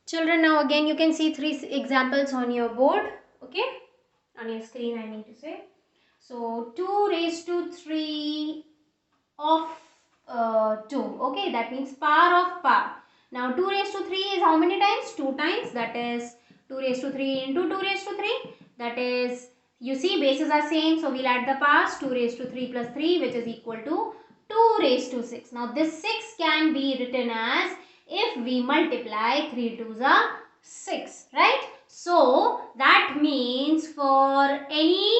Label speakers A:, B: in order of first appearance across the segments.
A: Children, now again you can see three examples on your board, okay, on your screen I mean to say. So 2 raised to 3 of 2, okay, that means power of power. Now 2 raised to 3 is how many times? 2 times, that is 2 raised to 3 into 2 raised to 3, that is, you see bases are same, so we'll add the powers. 2 raised to 3 plus 3, which is equal to 2 raised to 6. Now this 6 can be written as, if we multiply 3 twos are 6, right? So that means for any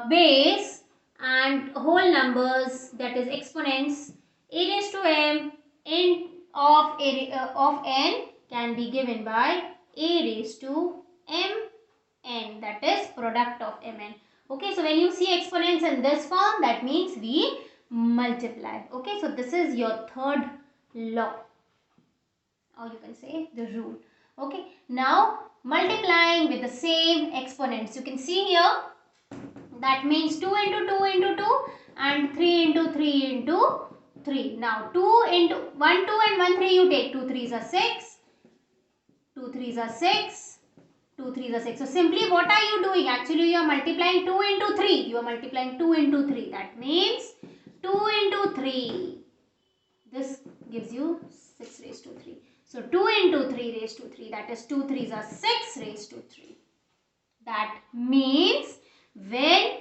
A: base and whole numbers, that is exponents, a raised to m in of n can be given by a raised to mn, that is product of mn. Okay, so when you see exponents in this form, that means we multiply. Okay, so this is your third law, or you can say the rule. Okay, now multiplying with the same exponents, you can see here, that means 2 into 2 into 2 and 3 into 3 into 3. Now 2 into 1 2 and 1 3 you take, 2 3s are 6, 2 3s are 6, 2 3s are 6. So simply what are you doing? Actually you are multiplying 2 into 3. You are multiplying 2 into 3. That means 2 into 3. This gives you 6 raised to 3. So 2 into 3 raised to 3, that is 2 3s are 6 raised to 3. That means when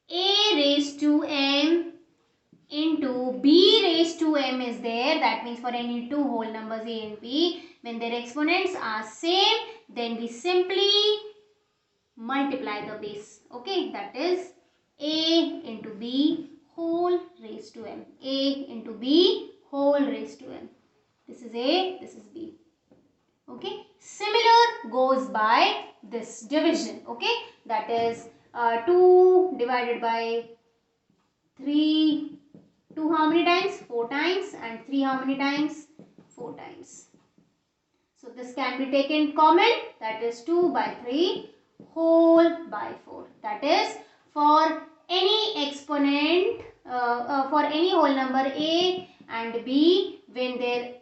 A: a raised to m into b raised to m is there, that means for any two whole numbers a and b, when their exponents are same, then we simply multiply the base. Okay, that is a into b whole raised to m. A into b whole raised to m. This is a, this is b. Okay, similar goes by this division. Okay, that is 2 divided by 3, 2 how many times? 4 times, and 3 how many times? 4 times. So this can be taken common, that is 2 by 3 whole by 4. That is for any exponent, for any whole number a and b, when their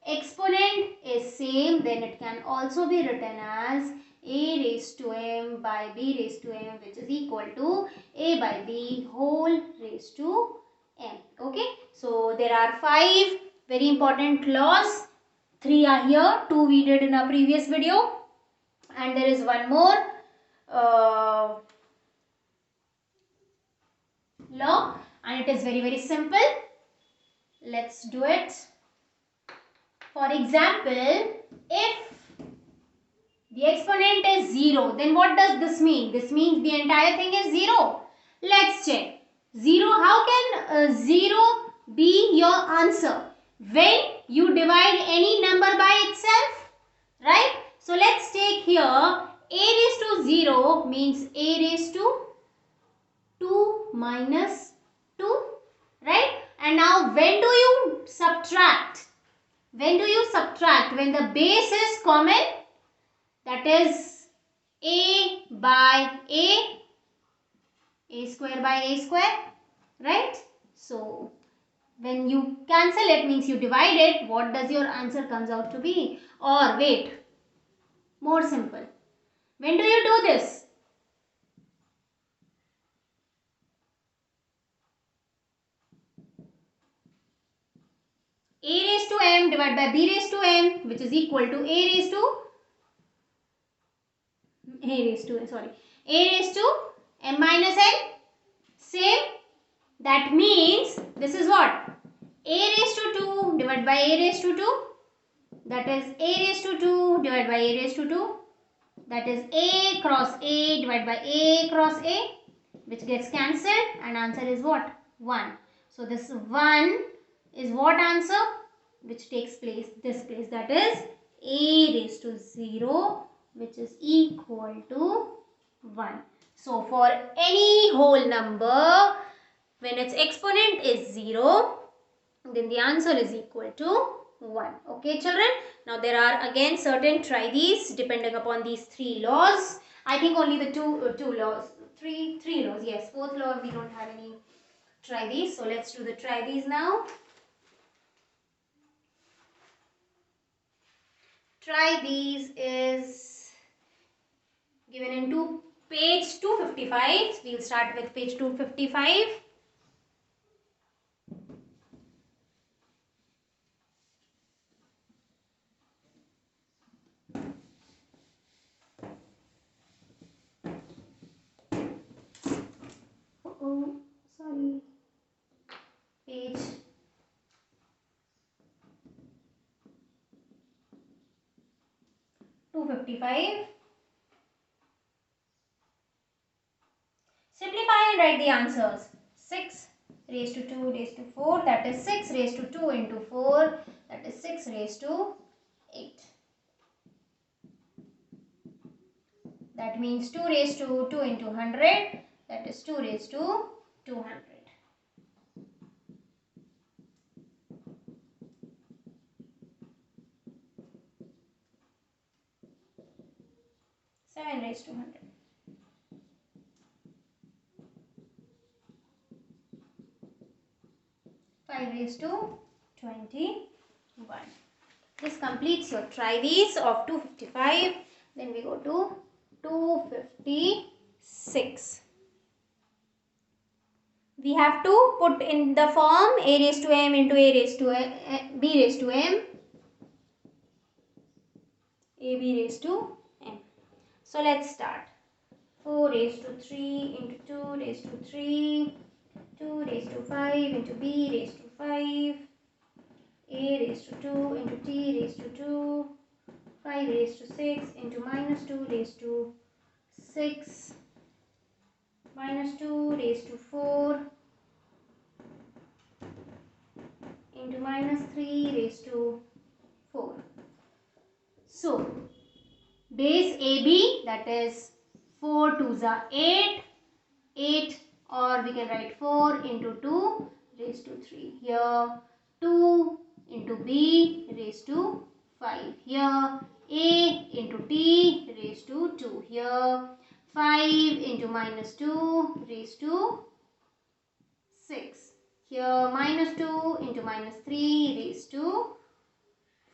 A: exponent is same, then it can also be written as a raised to m by b raised to m, which is equal to a by b whole raised to m. Okay, so there are 5 very important laws. 3 are here, 2 we did in a previous video, and there is one more law, and it is very simple. Let's do it. For example, if the exponent is 0, then what does this mean? This means the entire thing is 0. Let's check. 0, how can 0 be your answer? When you divide any number by itself, right? So let's take here a raised to 0 means a raised to 2 minus 2, right? And now when do you subtract? When do you subtract? When the base is common, that is a by a square by a square, right? So when you cancel it, means you divide it, what does your answer comes out to be? Or wait, more simple. When do you do this? A raised to m divided by b raised to m, which is equal to a raised to m minus n. Same. That means this is what? A raised to 2 divided by a raised to 2. That is a raised to 2 divided by a raised to 2. That is a cross a divided by a cross a, which gets cancelled, and answer is what? 1. So this 1 is what answer? Which takes place, this place, that is a raised to 0, which is equal to 1. So for any whole number, when its exponent is 0, then the answer is equal to 1. Okay, children. Now there are again certain try these depending upon these 3 laws. I think only the two laws, three laws. Yes, 4th law we don't have any try these. So let's do the try these now. try these is given into page 255. We'll start with page 255. Oh, sorry. Page 255. Simplify and write the answers. 6 raised to 2 raised to 4, that is 6 raised to 2 into 4, that is 6 raised to 8. That means 2 raised to 2 into 100, that is 2 raised to 200. Seven raised to 100. 5 raised to 21. This completes your try these of 255. Then we go to 256. We have to put in the form a raised to m into a raised to b raised to m, ab raised to m. So let's start. 4 raised to 3 into 2 raised to 3, 2 raised to 5 into b raised to 5, a raised to 2 into t raised to 2, 5 raised to 6 into minus 2 raised to 6, minus 2 raised to 4 into minus 3 raised to 4. So, base AB, that is 4 2s are 8, 8, or we can write 4 into 2 raised to 3. Here 2 into B raised to 5. Here A into T raised to 2. Here 5 into minus 2 raised to 6. Here minus 2 into minus 3 raised to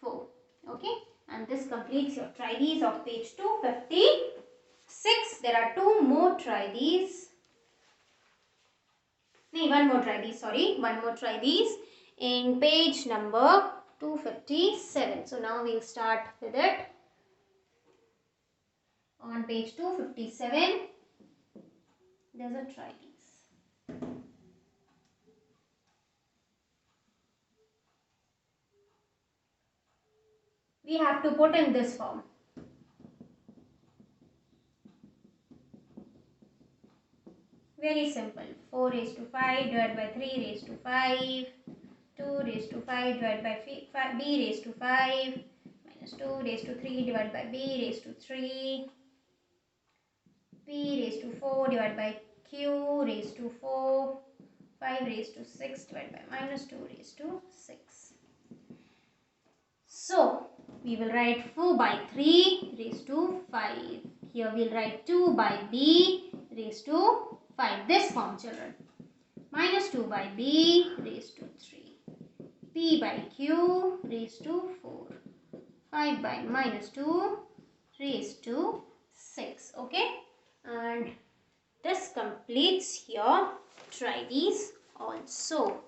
A: 4. Okay, and this completes your try these of page 256. There are two more try these. No, one more try these, sorry. One more try these in page number 257. So now we'll start with it. On page 257, there's a try these. We have to put in this form. Very simple. 4 raised to 5 divided by 3 raised to 5. 2 raised to 5 divided by b raised to 5. Minus 2 raised to 3 divided by b raised to 3. p raised to 4 divided by q raised to 4. 5 raised to 6 divided by minus 2 raised to 6. So, we will write 4 by 3 raised to 5. Here we will write 2 by b raised to 5. This form, children. Minus 2 by b raised to 3. P by q raised to 4. 5 by minus 2 raised to 6. Okay. And this completes your try these also.